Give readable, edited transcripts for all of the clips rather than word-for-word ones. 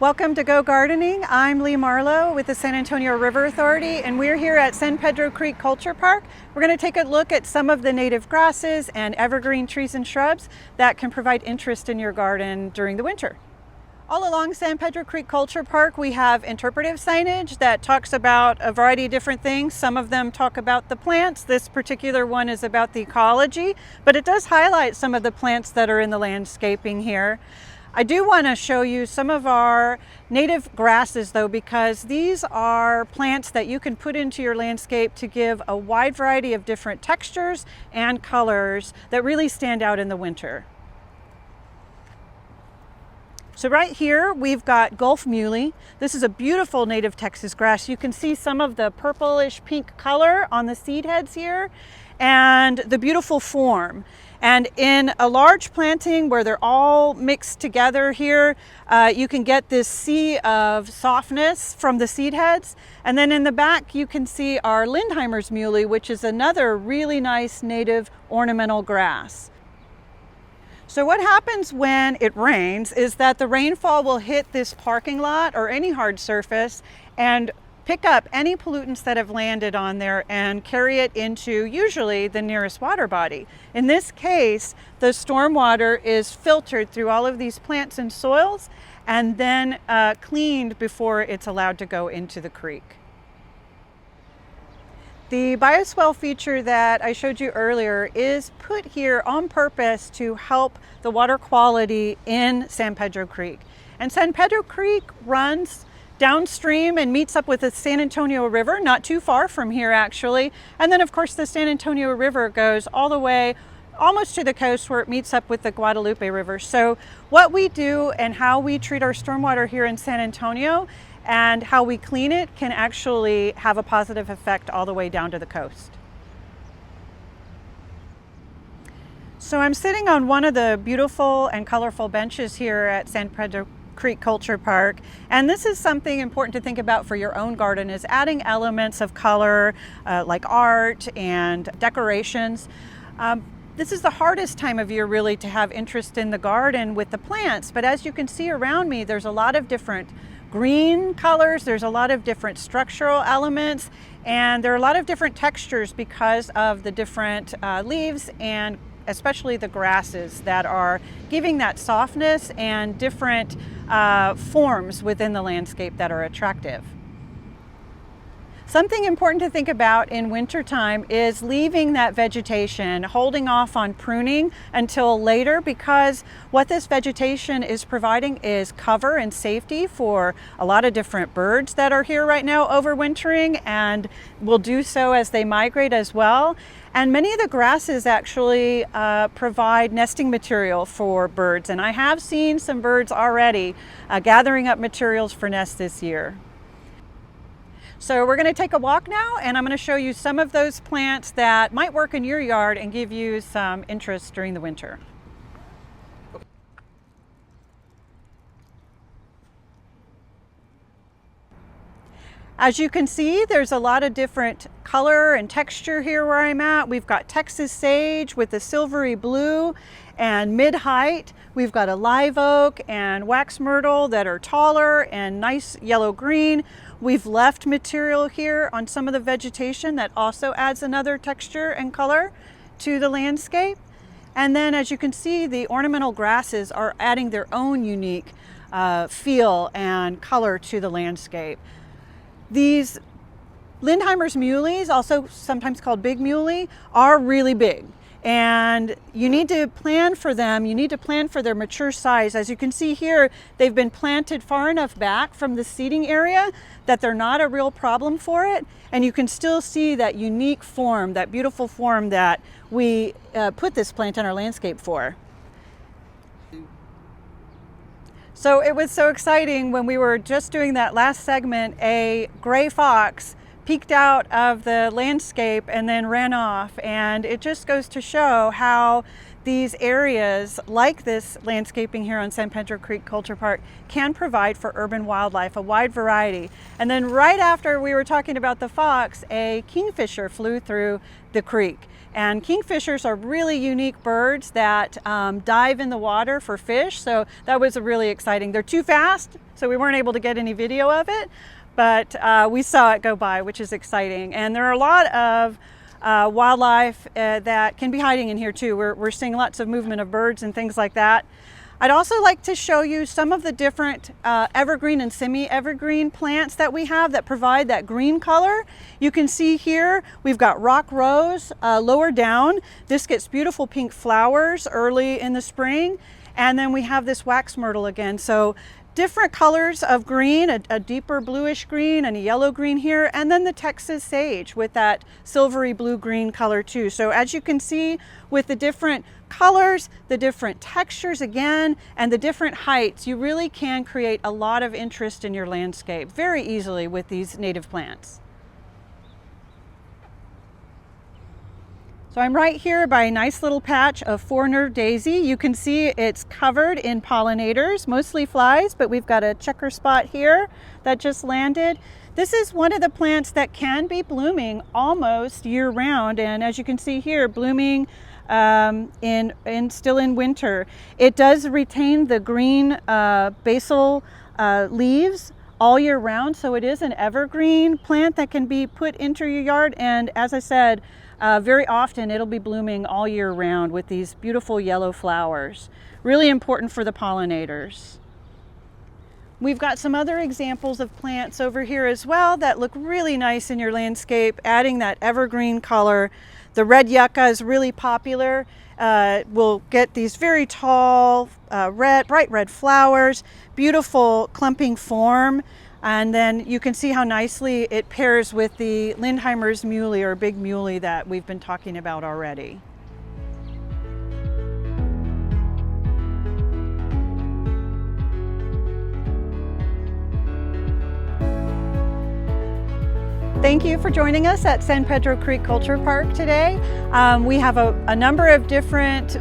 Welcome to Go Gardening. I'm Lee Marlowe with the San Antonio River Authority, and we're here at San Pedro Creek Culture Park. We're going to take a look at some of the native grasses and evergreen trees and shrubs that can provide interest in your garden during the winter. All along San Pedro Creek Culture Park, we have interpretive signage that talks about a variety of different things. Some of them talk about the plants. This particular one is about the ecology, but it does highlight some of the plants that are in the landscaping here. I do want to show you some of our native grasses though, because these are plants that you can put into your landscape to give a wide variety of different textures and colors that really stand out in the winter. So right here we've got Gulf Muley. This is a beautiful native Texas grass. You can see some of the purplish pink color on the seed heads here and the beautiful form. And in a large planting where they're all mixed together here, you can get this sea of softness from the seed heads. And then in the back, you can see our Lindheimer's Muley, which is another really nice native ornamental grass. So what happens when it rains is that the rainfall will hit this parking lot or any hard surface and pick up any pollutants that have landed on there and carry it into usually the nearest water body. In this case, the storm water is filtered through all of these plants and soils and then cleaned before it's allowed to go into the creek. The bioswale feature that I showed you earlier is put here on purpose to help the water quality in San Pedro Creek. And San Pedro Creek runs downstream and meets up with the San Antonio River, not too far from here actually. And then of course the San Antonio River goes all the way almost to the coast where it meets up with the Guadalupe River. So what we do and how we treat our stormwater here in San Antonio and how we clean it can actually have a positive effect all the way down to the coast. So I'm sitting on one of the beautiful and colorful benches here at San Pedro Creek Culture Park, and this is something important to think about for your own garden, is adding elements of color like art and decorations. This is the hardest time of year really to have interest in the garden with the plants, but as you can see around me, there's a lot of different green colors, there's a lot of different structural elements, and there are a lot of different textures because of the different leaves and especially the grasses that are giving that softness and different forms within the landscape that are attractive. Something important to think about in wintertime is leaving that vegetation, holding off on pruning until later, because what this vegetation is providing is cover and safety for a lot of different birds that are here right now overwintering and will do so as they migrate as well. And many of the grasses actually provide nesting material for birds, and I have seen some birds already gathering up materials for nests this year. So we're going to take a walk now, and I'm going to show you some of those plants that might work in your yard and give you some interest during the winter. As you can see, there's a lot of different color and texture here where I'm at. We've got Texas sage with the silvery blue and mid-height. We've got a live oak and wax myrtle that are taller and nice yellow green. We've left material here on some of the vegetation that also adds another texture and color to the landscape. And then as you can see, the ornamental grasses are adding their own unique feel and color to the landscape. These Lindheimer's muleys, also sometimes called big muley, are really big. And you need to plan for them. You need to plan for their mature size. As you can see here, they've been planted far enough back from the seeding area that they're not a real problem for it. And you can still see that unique form, that beautiful form that we put this plant in our landscape for. So it was so exciting when we were just doing that last segment, a gray fox peeked out of the landscape and then ran off. And it just goes to show how these areas like this landscaping here on San Pedro Creek Culture Park can provide for urban wildlife, a wide variety. And then right after we were talking about the fox, a kingfisher flew through the creek. And kingfishers are really unique birds that dive in the water for fish. So that was really exciting. They're too fast, so we weren't able to get any video of it, but we saw it go by, which is exciting. And there are a lot of wildlife that can be hiding in here too. We're seeing lots of movement of birds and things like that. I'd also like to show you some of the different evergreen and semi-evergreen plants that we have that provide that green color. You can see here we've got rock rose lower down. This gets beautiful pink flowers early in the spring. And then we have this wax myrtle again. So different colors of green, a deeper bluish green and a yellow green here, and then the Texas sage with that silvery blue-green color too. So as you can see with the different colors, the different textures again, and the different heights, you really can create a lot of interest in your landscape very easily with these native plants. So I'm right here by a nice little patch of four-nerve daisy. You can see it's covered in pollinators, mostly flies, but we've got a checker spot here that just landed. This is one of the plants that can be blooming almost year-round, and as you can see here, blooming still in winter. It does retain the green basal leaves all year round, so it is an evergreen plant that can be put into your yard, and as I said, very often it'll be blooming all year round with these beautiful yellow flowers. Really important for the pollinators. We've got some other examples of plants over here as well that look really nice in your landscape, adding that evergreen color. The red yucca is really popular. We'll get these very tall, bright red flowers, beautiful clumping form. And then you can see how nicely it pairs with the Lindheimer's muley or big muley that we've been talking about already. Thank you for joining us at San Pedro Creek Culture Park today. We have a number of different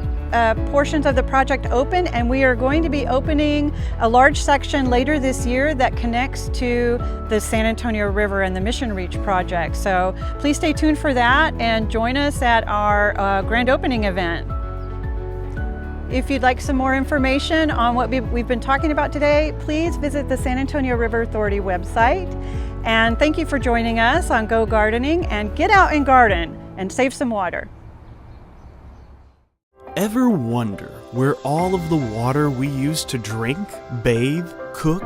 portions of the project open, and we are going to be opening a large section later this year that connects to the San Antonio River and the Mission Reach project. So please stay tuned for that and join us at our grand opening event. If you'd like some more information on what we've been talking about today, please visit the San Antonio River Authority website. And thank you for joining us on Go Gardening, and get out and garden and save some water. Ever wonder where all of the water we use to drink, bathe, cook,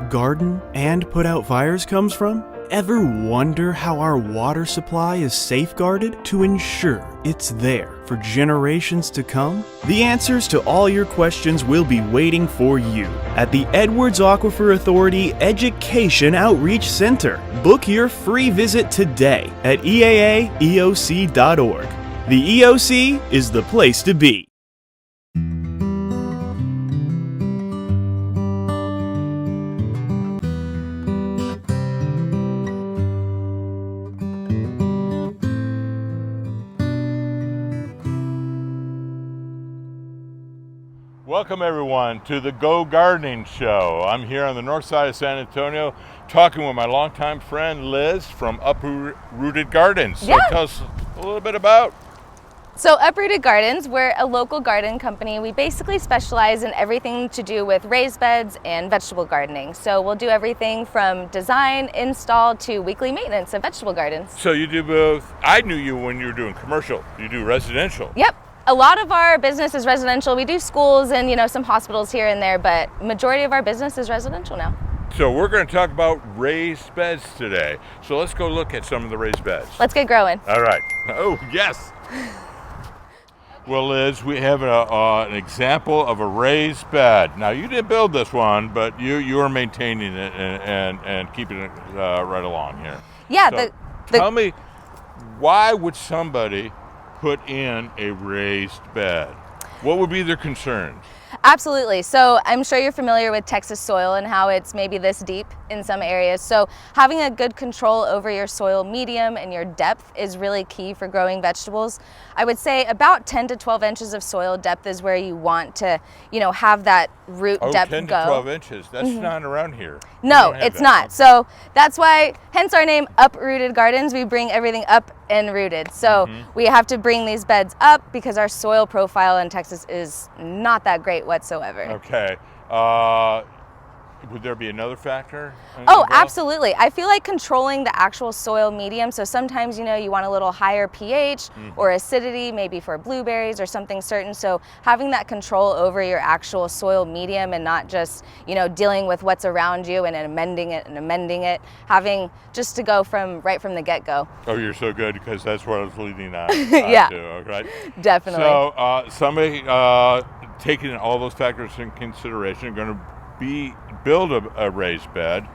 garden, and put out fires comes from? Ever wonder how our water supply is safeguarded to ensure it's there for generations to come? The answers to all your questions will be waiting for you at the Edwards Aquifer Authority Education Outreach Center. Book your free visit today at eaaeoc.org. The EOC is the place to be. Welcome everyone to the Go Gardening Show. I'm here on the north side of San Antonio talking with my longtime friend Liz from Uprooted Gardens. So tell us a little bit about. So Uprooted Gardens, we're a local garden company. We basically specialize in everything to do with raised beds and vegetable gardening. So we'll do everything from design, install, to weekly maintenance of vegetable gardens. So you do both. I knew you when you were doing commercial. You do residential. Yep. A lot of our business is residential. We do schools and, some hospitals here and there, but majority of our business is residential now. So we're going to talk about raised beds today. So let's go look at some of the raised beds. Let's get growing. All right. Oh, yes. Well, Liz, we have an example of a raised bed. Now, you didn't build this one, but you are maintaining it and keeping it right along here. Yeah. So tell me, why would somebody put in a raised bed? What would be their concerns? Absolutely. So I'm sure you're familiar with Texas soil and how it's maybe this deep in some areas. So having a good control over your soil medium and your depth is really key for growing vegetables. I would say about 10 to 12 inches of soil depth is where you want to, have that root depth 10 go. to 12 inches. That's not around here. No, it's not. So that's why, hence our name, Uprooted Gardens. We bring everything up and rooted. So we have to bring these beds up because our soil profile in Texas is not that great whatsoever. Okay. Would there be another factor? Oh, involved? absolutely. I feel like controlling the actual soil medium. So sometimes, you want a little higher pH or acidity, maybe for blueberries or something certain. So having that control over your actual soil medium and not just, dealing with what's around you and amending it, having just to go right from the get-go. Oh, you're so good, because that's what I was leading on. Yeah. To, okay. Definitely. So somebody taking all those factors in consideration, going to build a raised bed.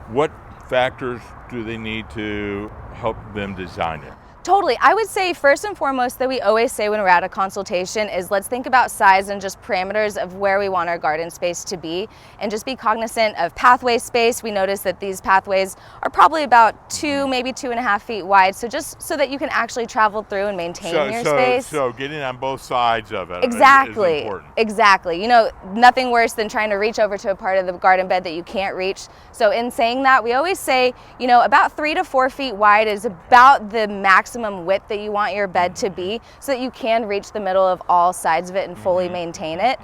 What factors do they need to help them design it? Totally. I would say first and foremost that we always say when we're at a consultation is let's think about size and just parameters of where we want our garden space to be, and just be cognizant of pathway space. We notice that these pathways are probably about 2, maybe 2.5 feet wide. So just so that you can actually travel through and maintain your space. So getting on both sides of it Exactly. is important. Exactly. Nothing worse than trying to reach over to a part of the garden bed that you can't reach. So in saying that, we always say, about 3 to 4 feet wide is about the maximum width that you want your bed to be, so that you can reach the middle of all sides of it and fully maintain it.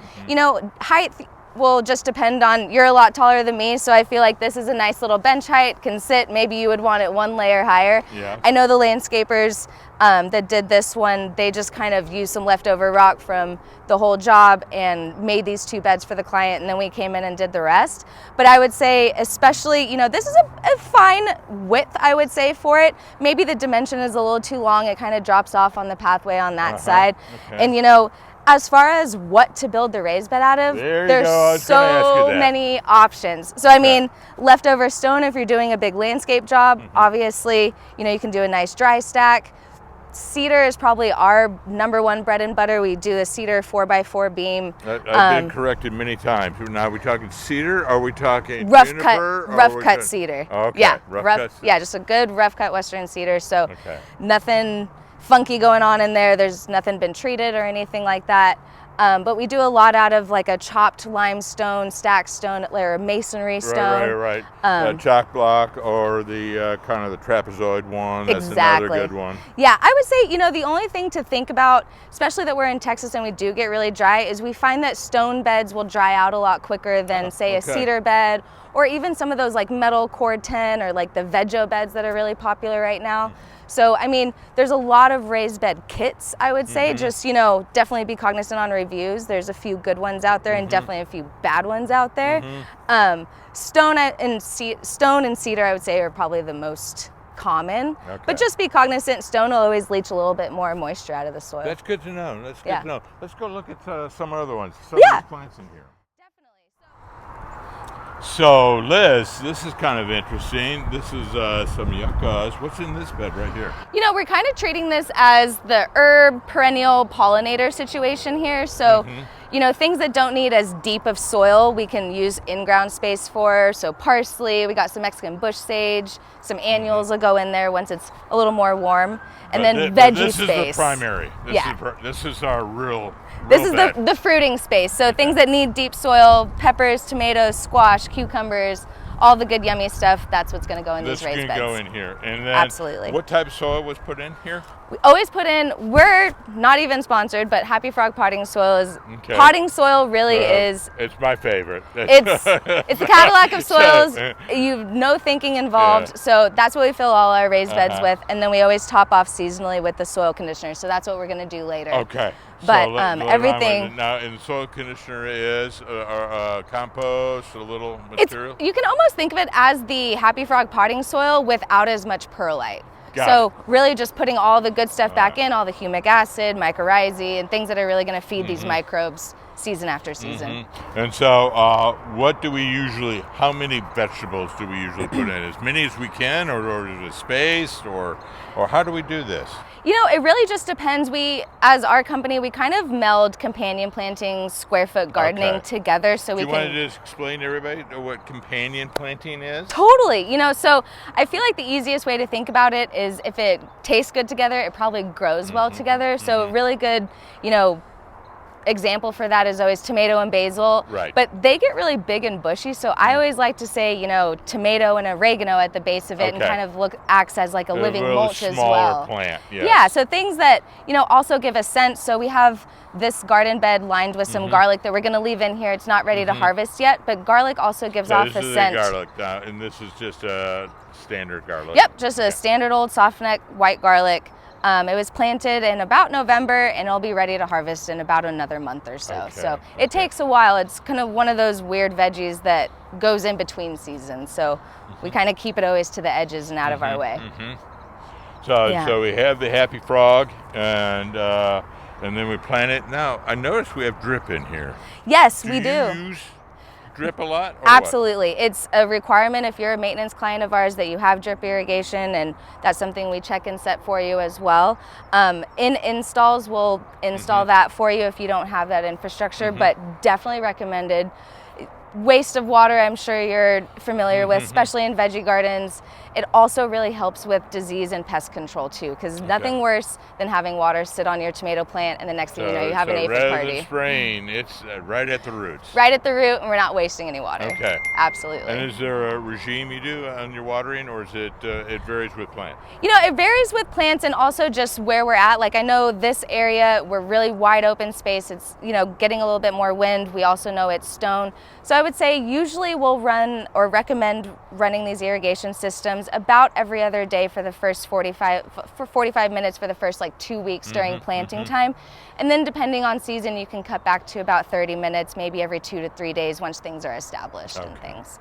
Height will just depend on, you're a lot taller than me, so I feel like this is a nice little bench height, can sit, maybe you would want it one layer higher. Yeah. I know the landscapers that did this one, they just kind of used some leftover rock from the whole job and made these 2 beds for the client, and then we came in and did the rest. But I would say especially, this is a fine width, I would say, for it. Maybe the dimension is a little too long, it kind of drops off on the pathway on that side. Okay. And as far as what to build the raised bed out of, there's so many options. So I mean, leftover stone if you're doing a big landscape job, obviously, you can do a nice dry stack. Cedar is probably our #1 bread and butter. We do a cedar 4x4 beam. I've been corrected many times. Now, are we talking cedar? Or are we talking rough juniper? cut cedar? Okay. Yeah, rough cut. Yeah, just a good rough cut Western cedar. So nothing funky going on in there. There's nothing been treated or anything like that. But we do a lot out of like a chopped limestone, stacked stone, or masonry stone. Right. Chalk block, or the kind of the trapezoid one. That's another good one. Yeah, I would say, the only thing to think about, especially that we're in Texas and we do get really dry, is we find that stone beds will dry out a lot quicker than, say, a cedar bed, or even some of those like metal cord 10 or like the veggie beds that are really popular right now. So, I mean, there's a lot of raised bed kits, I would say. Just, definitely be cognizant on reviews. There's a few good ones out there and definitely a few bad ones out there. Stone and cedar, I would say, are probably the most common. But just be cognizant, stone will always leach a little bit more moisture out of the soil. That's good to know. That's good to know. Let's go look at some other ones. Some of these plants in here. So, Liz, this is kind of interesting. This is some yuccas. What's in this bed right here? We're kind of treating this as the herb perennial pollinator situation here. So, things that don't need as deep of soil, we can use in-ground space for. So parsley, we got some Mexican bush sage, some annuals will go in there once it's a little more warm. And then veggie space. This is the primary. This is our real This is the fruiting space. So things that need deep soil, peppers, tomatoes, squash, cucumbers, all the good yummy stuff, that's what's going to go in these raised beds. This can go in here. And then absolutely. What type of soil was put in here? We always put in, we're not even sponsored, but Happy Frog potting soil is, potting soil really is. It's my favorite. It's a Cadillac of soils. You've no thinking involved. So that's what we fill all our raised beds with. And then we always top off seasonally with the soil conditioner. So that's what we're going to do later. Okay. But everything. Now, in the soil conditioner is compost, a little material? You can almost think of it as the Happy Frog potting soil without as much perlite. So really just putting all the good stuff back in, all the humic acid, mycorrhizae, and things that are really going to feed these microbes season after season. And so how many vegetables do we usually put in? As many as we can, or is it spaced, or how do we do this? You know, it really just depends. As our company, we kind of meld companion planting, square foot gardening together, so we can. Do you want to just explain to everybody what companion planting is? Totally. You know, so I feel like the easiest way to think about it is if it tastes good together, it probably grows well together. So really good, you know, example for that is always tomato and basil. Right. But they get really big and bushy, so I always like to say, you know, tomato and oregano at the base of it, and kind of acts as like a living mulch as well. Plant. Yes. Yeah, so things that, you know, also give a scent. So we have this garden bed lined with some garlic that we're going to leave in here. It's not ready to harvest yet, but garlic also gives off a scent. This is garlic, and this is just a standard garlic. Yep, just a standard old soft neck white garlic. It was planted in about November, and it'll be ready to harvest in about another month or so. So it takes a while. It's kind of one of those weird veggies that goes in between seasons. So we kind of keep it always to the edges and out of our way. So we have the happy frog, and then we plant it. Now I notice we have drip in here. Yes, do we do. You use drip a lot? Or Absolutely. It's a requirement if you're a maintenance client of ours that you have drip irrigation, and that's something we check and set for you as well. In installs, we'll install that for you if you don't have that infrastructure, but definitely recommended. Waste of water, I'm sure you're familiar with, especially in veggie gardens. It also really helps with disease and pest control too, because nothing worse than having water sit on your tomato plant and the next thing you know, you have an aphid party. Rather than spraying, it's right at the roots. Right at the root, and we're not wasting any water. Okay. Absolutely. And is there a regime you do on your watering, or is it it varies with plant? You know, it varies with plants and also just where we're at. Like I know this area, we're really wide open space. It's, you know, getting a little bit more wind. We also know it's stone. So I would say usually we'll run or recommend running these irrigation systems about every other day for the first 45 minutes for the first like 2 weeks during planting time. And then depending on season, you can cut back to about 30 minutes, maybe every 2 to 3 days once things are established and things.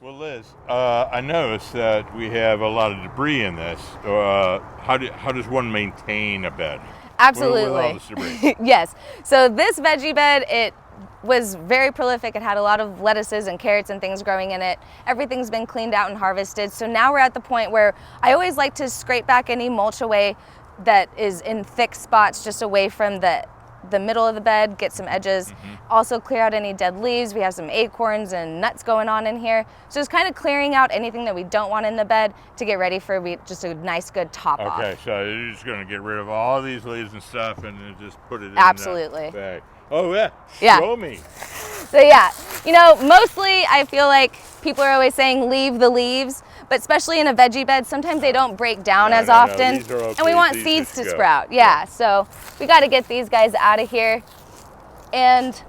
Well, Liz, I noticed that we have a lot of debris in this. How does one maintain a bed? Absolutely. With all this debris? Yes. So this veggie bed, it was very prolific. It had a lot of lettuces and carrots and things growing in it. Everything's been cleaned out and harvested. So now we're at the point where I always like to scrape back any mulch away that is in thick spots, just away from the middle of the bed, get some edges. Also clear out any dead leaves. We have some acorns and nuts going on in here. So it's kind of clearing out anything that we don't want in the bed to get ready for just a nice good top off. Okay, so you're just going to get rid of all these leaves and stuff and then just put it in Absolutely. the bag. Oh yeah, show me. So yeah, you know, mostly I feel like people are always saying leave the leaves, but especially in a veggie bed, sometimes they don't break down as often. These are okay. And we want These seeds to go. sprout. Yeah, so we got to get these guys out of here. And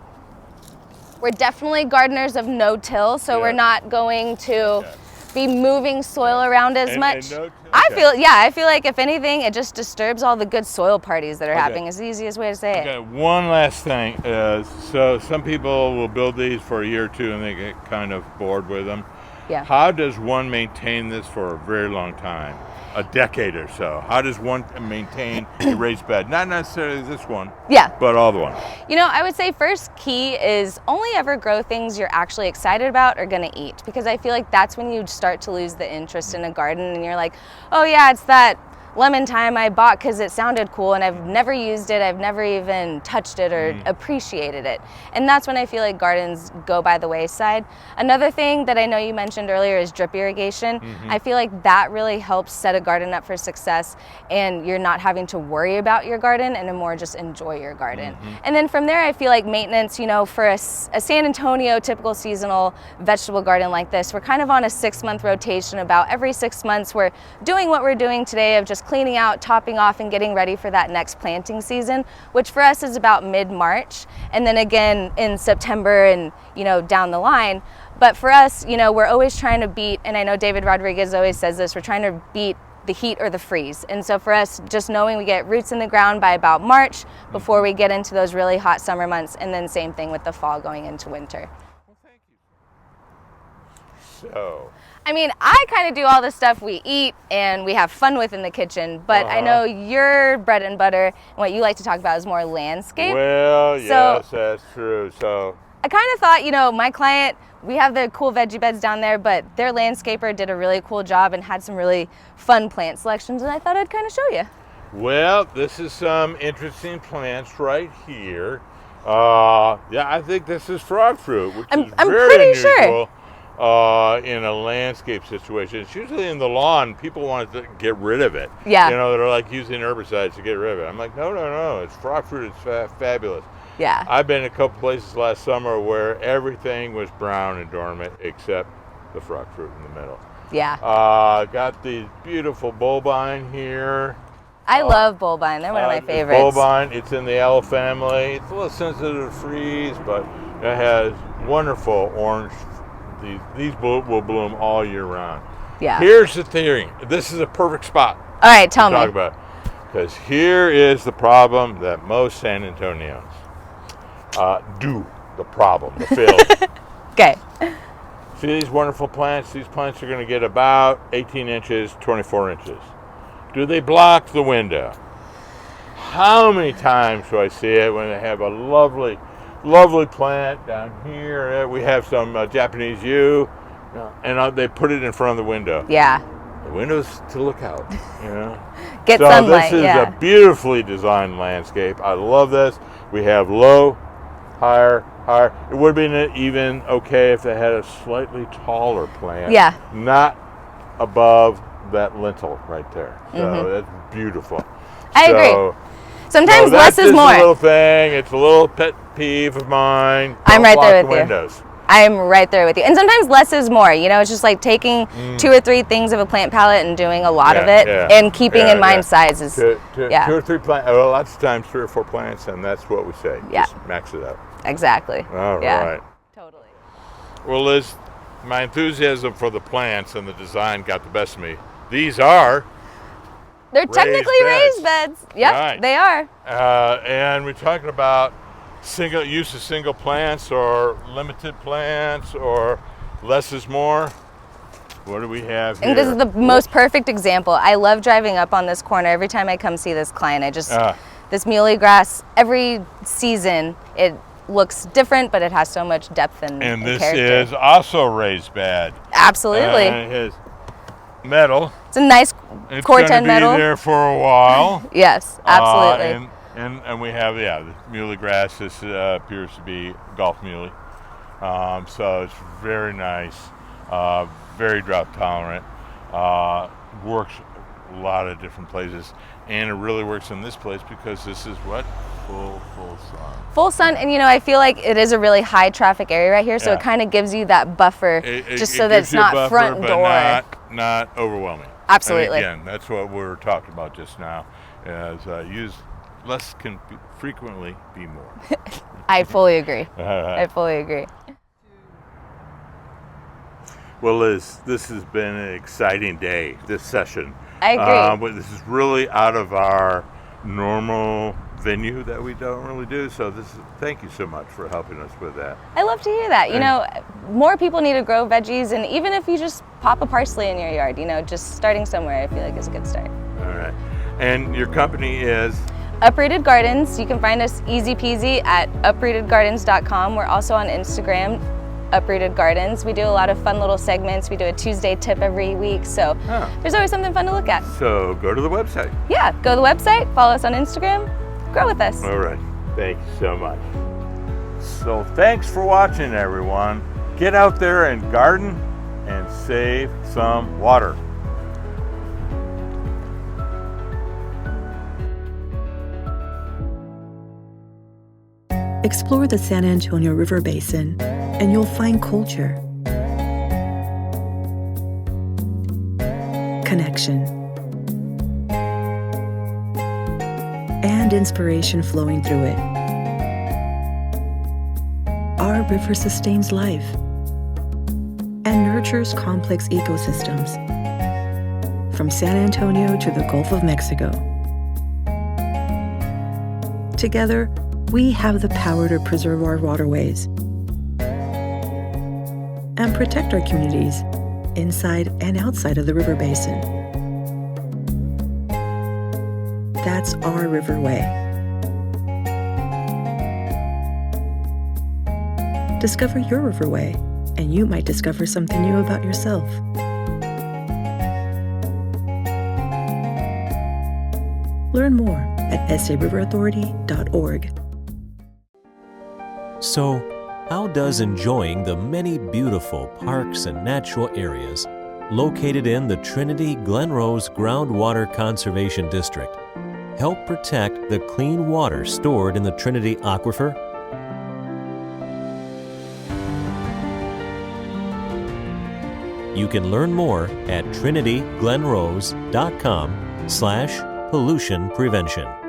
we're definitely gardeners of no-till, so we're not going to be moving soil around as much. I feel like if anything, it just disturbs all the good soil parties that are happening. It's the easiest way to say it. Okay, one last thing is, so some people will build these for a year or two and they get kind of bored with them. Yeah. How does one maintain this for a very long time? A decade or so. How does one maintain a raised bed? Not necessarily this one, but all the ones. You know, I would say first key is only ever grow things you're actually excited about or gonna eat, because I feel like that's when you start to lose the interest in a garden and you're like, oh yeah, it's that lemon thyme I bought because it sounded cool and I've never used it, I've never even touched it or appreciated it. And that's when I feel like gardens go by the wayside. Another thing that I know you mentioned earlier is drip irrigation. I feel like that really helps set a garden up for success, and you're not having to worry about your garden and more just enjoy your garden. And then from there, I feel like maintenance, you know, for a San Antonio typical seasonal vegetable garden like this, we're kind of on a 6-month rotation. About every 6 months, we're doing what we're doing today of just cleaning out, topping off, and getting ready for that next planting season, which for us is about mid-March, and then again in September and, you know, down the line. But for us, you know, we're always trying to beat, and I know David Rodriguez always says this, we're trying to beat the heat or the freeze. And so for us, just knowing we get roots in the ground by about March before we get into those really hot summer months, and then same thing with the fall going into winter. Well, thank you. So, I mean, I kind of do all the stuff we eat and we have fun with in the kitchen, but I know your bread and butter and what you like to talk about is more landscape. well, yes, that's true. So I kind of thought, you know, my client, we have the cool veggie beds down there, but their landscaper did a really cool job and had some really fun plant selections, and I thought I'd kind of show you. Well, this is some interesting plants right here. Yeah, I think this is frog fruit, which is I'm very pretty unusual sure. in a landscape situation. It's usually in the lawn. People want to get rid of it. Yeah. You know, they're like using herbicides to get rid of it. I'm like, no, it's frog fruit. It's fabulous. Yeah. I've been in a couple places last summer where everything was brown and dormant except the frog fruit in the middle. Yeah. Got the beautiful bulbine here. I love bulbine. They're one of my favorites. Bulbine, it's in the aloe family. It's a little sensitive to freeze, but it has wonderful orange. These will bloom all year round. Yeah. Here's the theory. This is a perfect spot All right, tell to me. talk about. Because here is the problem that most San Antonians the failure. Okay. See these wonderful plants? These plants are going to get about 18 inches, 24 inches. Do they block the window? How many times do I see it when they have a lovely, lovely plant down here? We have some Japanese yew, and they put it in front of the window. Yeah. The window's to look out, you know. Get so sunlight, this is yeah. a beautifully designed landscape. I love this. We have low, higher. It would have been even okay if they had a slightly taller plant. Yeah. Not above that lintel right there. So that's beautiful. I agree. Sometimes less is more. That's a little thing. It's a little pet peeve of mine. I'm right there Don't with block you. the windows. I'm right there with you. And sometimes less is more. You know, it's just like taking 2 or 3 things of a plant palette and doing a lot of it and keeping in mind sizes. 2 or 3 plants. Well, lots of times 3 or 4 plants, and that's what we say. Yeah. Just max it out. Exactly. All right. Totally. Well, Liz, my enthusiasm for the plants and the design got the best of me. These are They're technically raised beds. Yep, right. They are. And we're talking about use of single plants or limited plants or less is more. What do we have here? And this is the most perfect example. I love driving up on this corner every time I come see this client. I just, this muley grass, every season, it looks different, but it has so much depth and this character. is also raised bed. Absolutely. And it has metal. It's a nice It's Corten going to be metal. there for a while. Yes, absolutely. And we have, the muley grass. This appears to be golf muley. So it's very nice, very drought tolerant, works a lot of different places. And it really works in this place because this is what? Full sun. Full sun, and I feel like it is a really high traffic area right here, so it kind of gives you that buffer just so that it's not buffer, front but door. Not overwhelming. Absolutely. And again, that's what we were talking about just now, is use less can frequently be more. I fully agree. Right. I fully agree. Well, Liz, this has been an exciting day, this session. I agree. But this is really out of our normal venue that we don't really do. So thank you so much for helping us with that. I love to hear that. More people need to grow veggies, and even if you just pop a parsley in your yard, just starting somewhere, I feel like is a good start. All right. And your company is? Uprooted Gardens. You can find us easy peasy at uprootedgardens.com. We're also on Instagram, Uprooted Gardens. We do a lot of fun little segments. We do a Tuesday tip every week, so there's always something fun to look at. So go to the website. Yeah, go to the website, follow us on Instagram, grow with us. All right. Thank you so much. So thanks for watching, everyone. Get out there and garden and save some water. Explore the San Antonio River Basin, and you'll find culture, connection, and inspiration flowing through it. Our river sustains life and nurtures complex ecosystems, from San Antonio to the Gulf of Mexico. Together, we have the power to preserve our waterways and protect our communities inside and outside of the river basin. That's our riverway. Discover your riverway, and you might discover something new about yourself. Learn more at sariverauthority.org. So, how does enjoying the many beautiful parks and natural areas located in the Trinity Glen Rose Groundwater Conservation District help protect the clean water stored in the Trinity Aquifer? You can learn more at trinityglenrose.com/pollution prevention.